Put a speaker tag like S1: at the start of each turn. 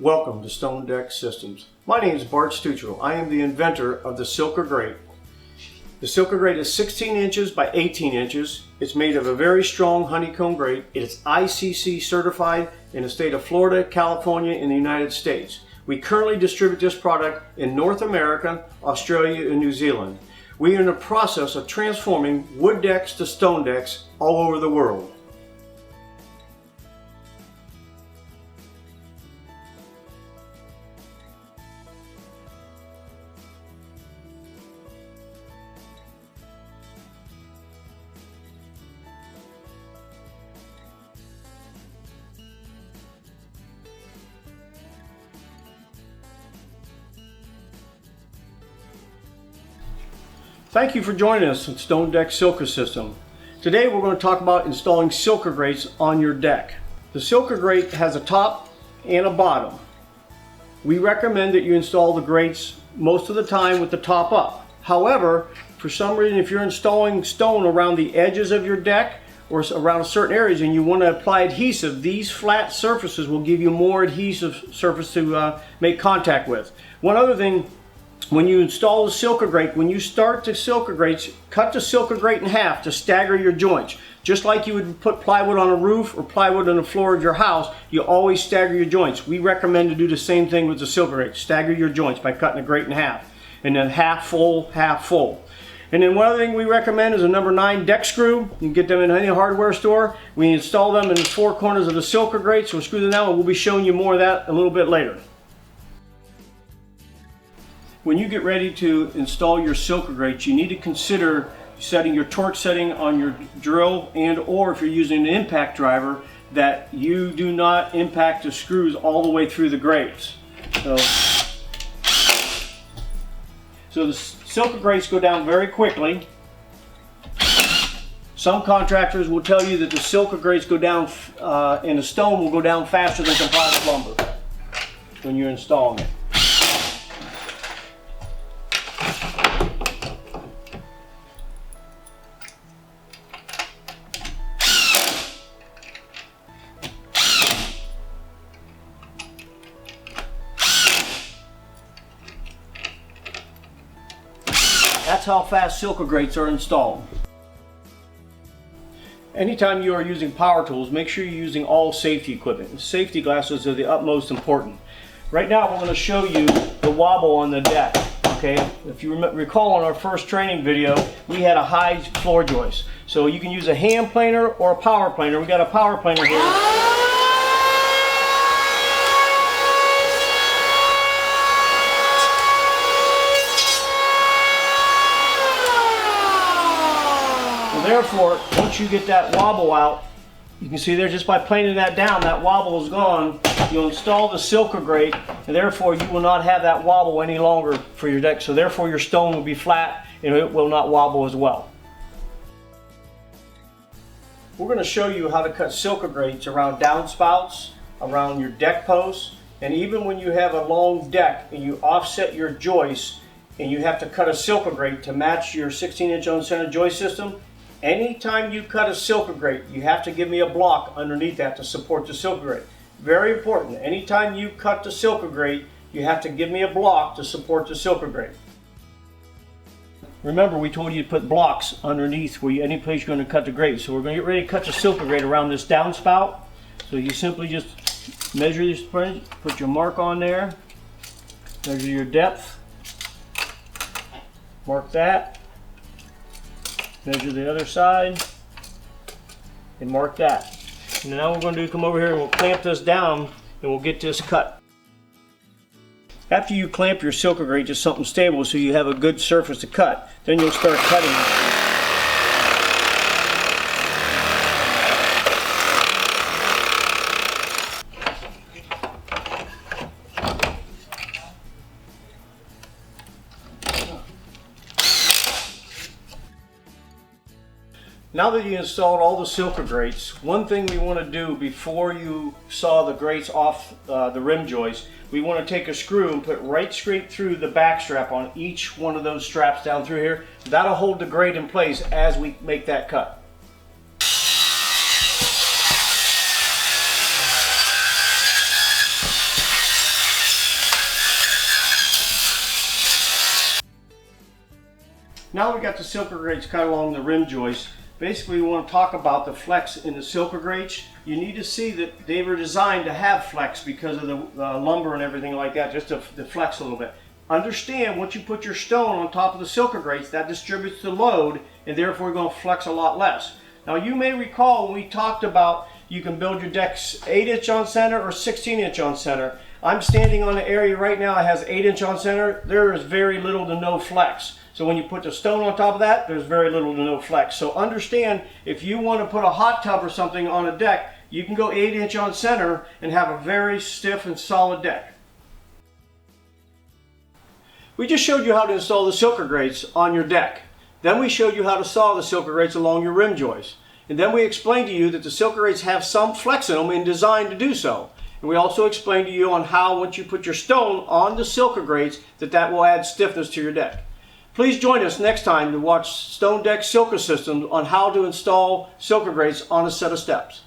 S1: Welcome to StoneDeks Systems. My name is Bart Stuchell. I am the inventor of the Silca Grate. The Silca Grate is 16 inches by 18 inches. It's made of a very strong honeycomb grate. It is ICC certified in the state of Florida, California, and the United States. We currently distribute this product in North America, Australia, and New Zealand. We are in the process of transforming wood decks to stone decks all over the world. Thank you for joining us in StoneDeks Silca System. Today we're going to talk about installing Silca Grates on your deck. The Silca Grate has a top and a bottom. We recommend that you install the grates most of the time with the top up. However, for some reason, if you're installing stone around the edges of your deck or around certain areas and you want to apply adhesive, these flat surfaces will give you more adhesive surface to make contact with. One other thing, when you install the Silca Grate, when you start the Silca Grates, cut the Silca Grate in half to stagger your joints. Just like you would put plywood on a roof or plywood on the floor of your house, you always stagger your joints. We recommend to do the same thing with the Silca Grate. Stagger your joints by cutting the grate in half. And then half full, half full. And then one other thing we recommend is a number 9 deck screw. You can get them in any hardware store. We install them in the 4 corners of the Silca Grate, so we'll screw them down, and we'll be showing you more of that a little bit later. When you get ready to install your Silca Grates, you need to consider setting your torque setting on your drill, and or if you're using an impact driver, that you do not impact the screws all the way through the grates. So the Silca Grates go down very quickly. Some contractors will tell you that the Silca Grates go down, and the stone will go down faster than composite lumber when you're installing it. That's how fast Silca Grates are installed. Anytime you are using power tools, make sure you're using all safety equipment. Safety glasses are the utmost important. Right now we're going to show you the wobble on the deck. Okay, if you recall on our first training video, we had a high floor joist. So you can use a hand planer or a power planer. We got a power planer here. Therefore, once you get that wobble out, you can see there just by planing that down, that wobble is gone. You'll install the Silca Grate, and therefore you will not have that wobble any longer for your deck. So therefore your stone will be flat and it will not wobble as well. We're going to show you how to cut Silca Grates around downspouts, around your deck posts, and even when you have a long deck and you offset your joists and you have to cut a Silca Grate to match your 16-inch on-center joist system. Anytime you cut a Silca Grate, you have to give me a block underneath that to support the Silca Grate. Very important. Anytime you cut the Silca Grate, you have to give me a block to support the Silca Grate. Remember, we told you to put blocks underneath where any place you're going to cut the grate. So we're going to get ready to cut the Silca Grate around this downspout. So you simply just measure this, put your mark on there, measure your depth, mark that. Measure the other side and mark that. And now what we're going to do, come over here and we'll clamp this down and we'll get this cut. After you clamp your Silca Grate to something stable so you have a good surface to cut, then you'll start cutting. Now that you installed all the Silca Grates, one thing we want to do before you saw the grates off the rim joist, we want to take a screw and put right straight through the back strap on each one of those straps down through here. That'll hold the grate in place as we make that cut. Now we got the Silca Grates cut along the rim joist. Basically, we want to talk about the flex in the Silca Grates. You need to see that they were designed to have flex because of the lumber and everything like that, just to flex a little bit. Understand, once you put your stone on top of the Silca Grates, that distributes the load, and therefore you're going to flex a lot less. Now you may recall when we talked about you can build your decks 8-inch on center or 16-inch on center. I'm standing on an area right now that has 8-inch on center. There is very little to no flex. So when you put the stone on top of that, there's very little to no flex. So understand, if you want to put a hot tub or something on a deck, you can go 8-inch on center and have a very stiff and solid deck. We just showed you how to install the Silca Grates on your deck. Then we showed you how to saw the Silca Grates along your rim joist. And then we explained to you that the Silca Grates have some flex in them and designed to do so. And we also explained to you on how, once you put your stone on the Silca Grates, that will add stiffness to your deck. Please join us next time to watch StoneDeks Silca Systems on how to install Silca Grates on a set of steps.